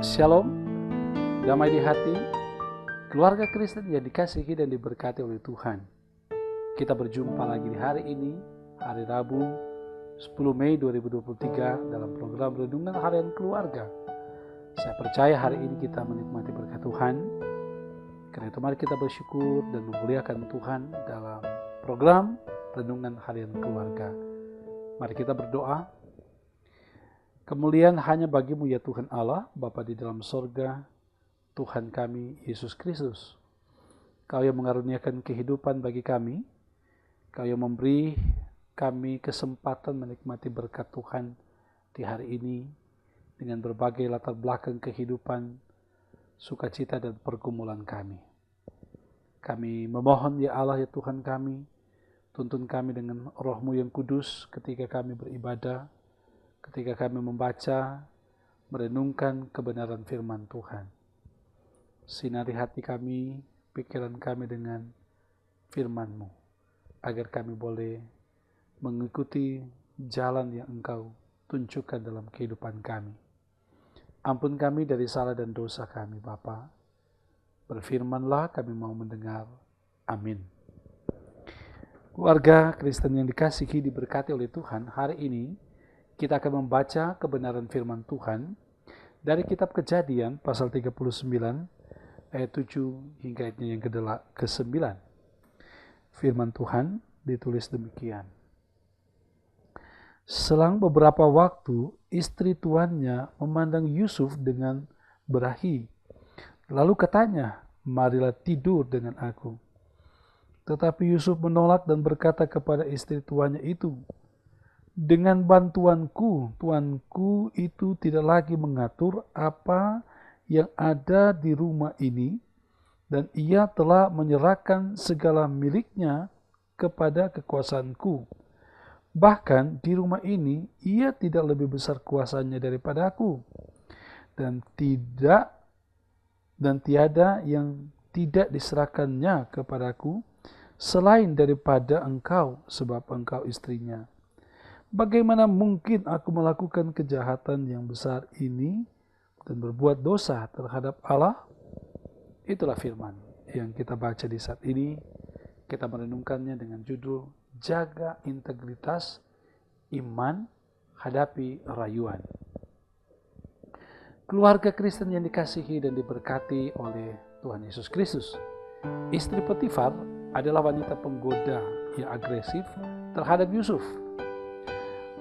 Shalom, damai di hati, keluarga Kristen yang dikasihi dan diberkati oleh Tuhan. Kita berjumpa lagi di hari ini, hari Rabu 10 Mei 2023 dalam program Renungan Harian Keluarga. Saya percaya hari ini kita menikmati berkat Tuhan. Karena itu mari kita bersyukur dan memuliakan Tuhan dalam program Renungan Harian Keluarga. Mari kita berdoa. Kemuliaan hanya bagimu ya Tuhan Allah, Bapa di dalam sorga, Tuhan kami Yesus Kristus. Kau yang mengaruniakan kehidupan bagi kami, Kau yang memberi kami kesempatan menikmati berkat Tuhan di hari ini dengan berbagai latar belakang kehidupan, sukacita dan pergumulan kami. Kami memohon ya Allah ya Tuhan kami, tuntun kami dengan Roh-Mu yang kudus ketika kami beribadah, ketika kami membaca, merenungkan kebenaran firman Tuhan. Sinari hati kami, pikiran kami dengan firman-Mu, agar kami boleh mengikuti jalan yang Engkau tunjukkan dalam kehidupan kami. Ampun kami dari salah dan dosa kami, Bapa. Berfirmanlah, kami mau mendengar. Amin. Keluarga Kristen yang dikasihi, diberkati oleh Tuhan, hari ini kita akan membaca kebenaran firman Tuhan dari kitab Kejadian pasal 39 ayat 7 hingga ayatnya yang ke-9. Firman Tuhan ditulis demikian. Selang beberapa waktu, istri tuannya memandang Yusuf dengan berahi. Lalu katanya, marilah tidur dengan aku. Tetapi Yusuf menolak dan berkata kepada istri tuannya itu, dengan bantuanku, tuanku itu tidak lagi mengatur apa yang ada di rumah ini, dan ia telah menyerahkan segala miliknya kepada kekuasaanku. Bahkan di rumah ini, ia tidak lebih besar kuasanya daripada aku, dan tiada yang tidak diserahkannya kepadaku selain daripada engkau, sebab engkau istrinya. Bagaimana mungkin aku melakukan kejahatan yang besar ini dan berbuat dosa terhadap Allah? Itulah firman yang kita baca di saat ini. Kita merenungkannya dengan judul Jaga Integritas Iman Hadapi Rayuan. Keluarga Kristen yang dikasihi dan diberkati oleh Tuhan Yesus Kristus. Istri Potifar adalah wanita penggoda yang agresif terhadap Yusuf.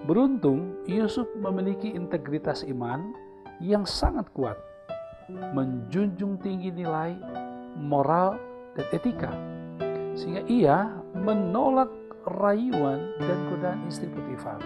Beruntung Yusuf memiliki integritas iman yang sangat kuat, menjunjung tinggi nilai, moral, dan etika, sehingga ia menolak rayuan dan godaan istri Potifar.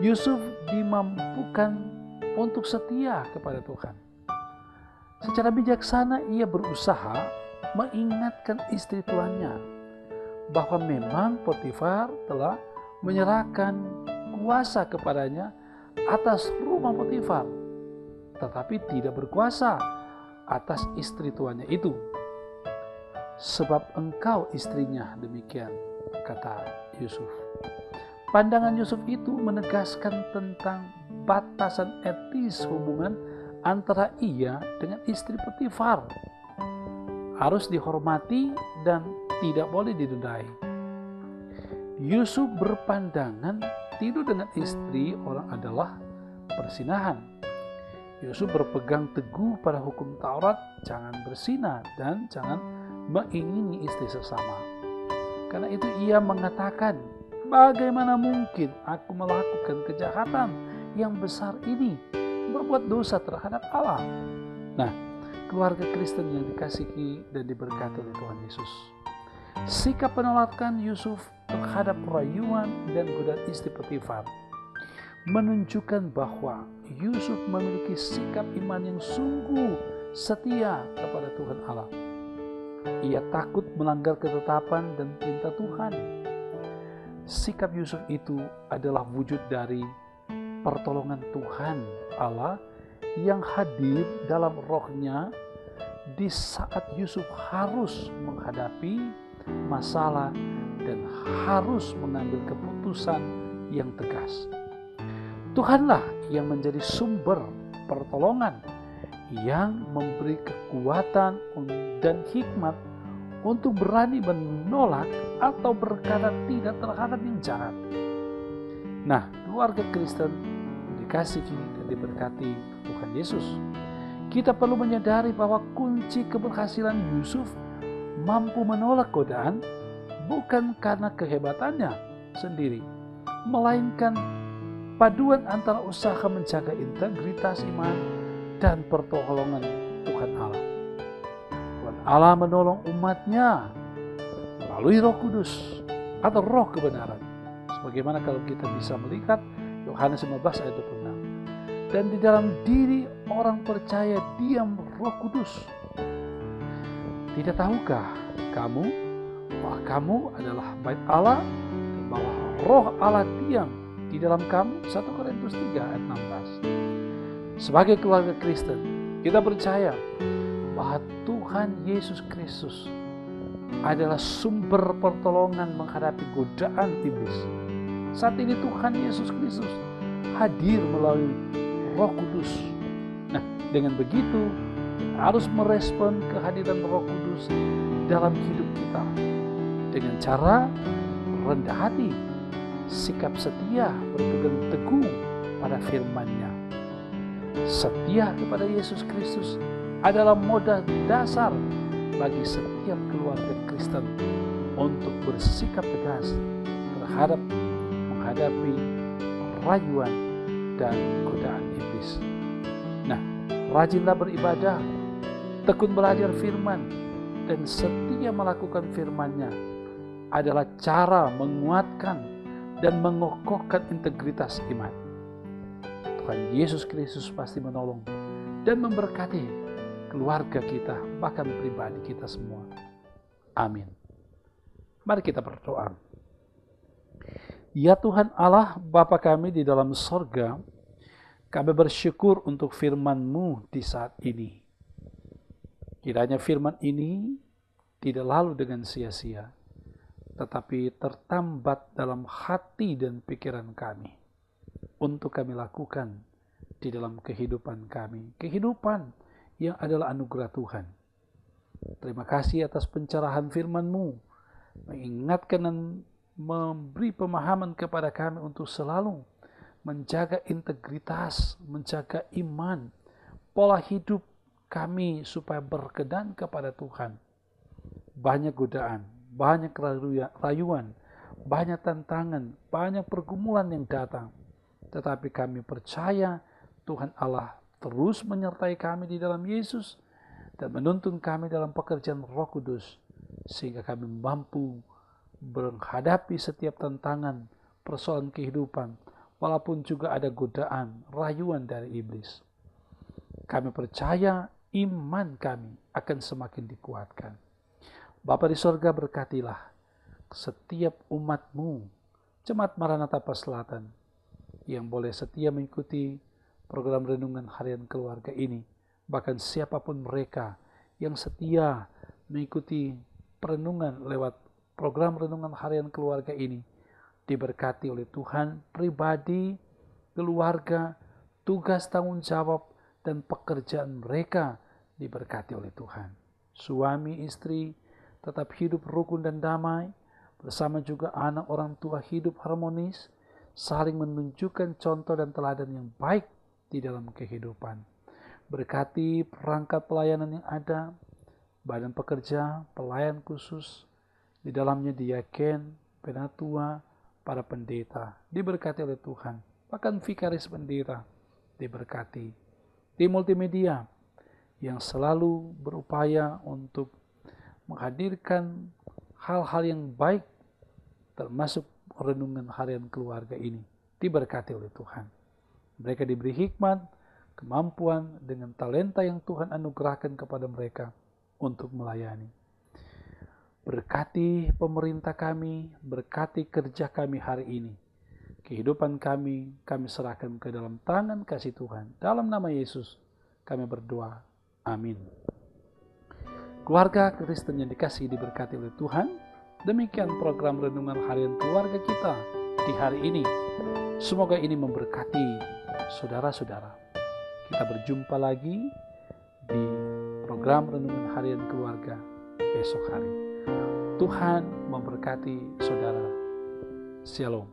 Yusuf dimampukan untuk setia kepada Tuhan. Secara bijaksana ia berusaha mengingatkan istri tuannya bahwa memang Potifar telah menyerahkan kuasa kepadanya atas rumah Potifar, tetapi tidak berkuasa atas istri tuannya itu. Sebab engkau istrinya, demikian kata Yusuf. Pandangan Yusuf itu menegaskan tentang batasan etis hubungan antara ia dengan istri Potifar. Harus dihormati dan tidak boleh dinodai. Yusuf berpandangan tidur dengan istri orang adalah perzinahan. Yusuf berpegang teguh pada hukum Taurat, jangan berzina dan jangan mengingini istri sesama. Karena itu ia mengatakan, bagaimana mungkin aku melakukan kejahatan yang besar ini, berbuat dosa terhadap Allah. Nah, keluarga Kristen yang dikasihi dan diberkati oleh Tuhan Yesus. Sikap penolakan Yusuf terhadap rayuan dan godaan istri Potifar menunjukkan bahwa Yusuf memiliki sikap iman yang sungguh setia kepada Tuhan Allah. Ia takut melanggar ketetapan dan perintah Tuhan. Sikap Yusuf itu adalah wujud dari pertolongan Tuhan Allah yang hadir dalam rohnya di saat Yusuf harus menghadapi masalah dan harus mengambil keputusan yang tegas. Tuhanlah yang menjadi sumber pertolongan yang memberi kekuatan dan hikmat untuk berani menolak atau berkata tidak terhadap yang jahat. Nah, keluarga Kristen dikasihi dan diberkati Tuhan Yesus. Kita perlu menyadari bahwa kunci keberhasilan Yusuf mampu menolak godaan bukan karena kehebatannya sendiri, melainkan paduan antara usaha menjaga integritas iman dan pertolongan Tuhan Allah. Tuhan Allah menolong umatnya melalui Roh Kudus atau Roh kebenaran. Sebagaimana kalau kita bisa melihat Yohanes 15 ayat 26. Dan di dalam diri orang percaya diam Roh Kudus. Tidak tahukah kamu bahwa kamu adalah bait Allah dan bahwa Roh Allah diam di dalam kamu? 1 Korintus 3 ayat 16. Sebagai keluarga Kristen, kita percaya bahwa Tuhan Yesus Kristus adalah sumber pertolongan menghadapi godaan iblis. Saat ini Tuhan Yesus Kristus hadir melalui Roh Kudus. Nah, dengan begitu kita harus merespon kehadiran Roh Kudus dalam hidup kita dengan cara rendah hati, sikap setia, berpegang teguh pada firman-Nya. Setia kepada Yesus Kristus adalah modal dasar bagi setiap keluarga Kristen untuk bersikap tegas terhadap menghadapi rayuan dan godaan iblis. Nah, rajinlah beribadah, tekun belajar firman, dan setia melakukan firman-Nya adalah cara menguatkan dan mengokohkan integritas iman. Tuhan Yesus Kristus pasti menolong dan memberkati keluarga kita, bahkan pribadi kita semua. Amin. Mari kita berdoa. Ya Tuhan Allah, Bapa kami di dalam sorga, kami bersyukur untuk firman-Mu di saat ini. Kiranya firman ini tidak lalu dengan sia-sia, tetapi tertambat dalam hati dan pikiran kami untuk kami lakukan di dalam kehidupan kami, kehidupan yang adalah anugerah Tuhan. Terima kasih atas pencerahan firman-Mu, mengingatkan dan memberi pemahaman kepada kami untuk selalu menjaga integritas, menjaga iman, pola hidup kami supaya berkenan kepada Tuhan. Banyak godaan, banyak rayuan, banyak tantangan, banyak pergumulan yang datang. Tetapi kami percaya Tuhan Allah terus menyertai kami di dalam Yesus dan menuntun kami dalam pekerjaan Roh Kudus, sehingga kami mampu menghadapi setiap tantangan, persoalan kehidupan, walaupun juga ada godaan, rayuan dari iblis. Kami percaya iman kami akan semakin dikuatkan. Bapa di sorga, berkatilah setiap umat-Mu, Jemaat Maranatha Pas Selatan, yang boleh setia mengikuti program renungan harian keluarga ini. Bahkan siapapun mereka yang setia mengikuti perenungan lewat program renungan harian keluarga ini, diberkati oleh Tuhan, pribadi, keluarga, tugas tanggung jawab, dan pekerjaan mereka diberkati oleh Tuhan. Suami, istri tetap hidup rukun dan damai, bersama juga anak orang tua hidup harmonis, saling menunjukkan contoh dan teladan yang baik di dalam kehidupan. Berkati perangkat pelayanan yang ada, badan pekerja, pelayan khusus, di dalamnya diaken, penatua, para pendeta, diberkati oleh Tuhan. Bahkan vikaris pendeta diberkati. Di multimedia yang selalu berupaya untuk menghadirkan hal-hal yang baik, termasuk renungan harian keluarga ini, diberkati oleh Tuhan. Mereka diberi hikmat, kemampuan, dengan talenta yang Tuhan anugerahkan kepada mereka untuk melayani. Berkati pemerintah kami, berkati kerja kami hari ini. Kehidupan kami serahkan ke dalam tangan kasih Tuhan. Dalam nama Yesus kami berdoa. Amin. Keluarga Kristen yang dikasihi diberkati oleh Tuhan, demikian program renungan harian keluarga kita di hari ini. Semoga ini memberkati saudara-saudara. Kita berjumpa lagi di program Renungan Harian Keluarga besok hari. Tuhan memberkati saudara. Shalom.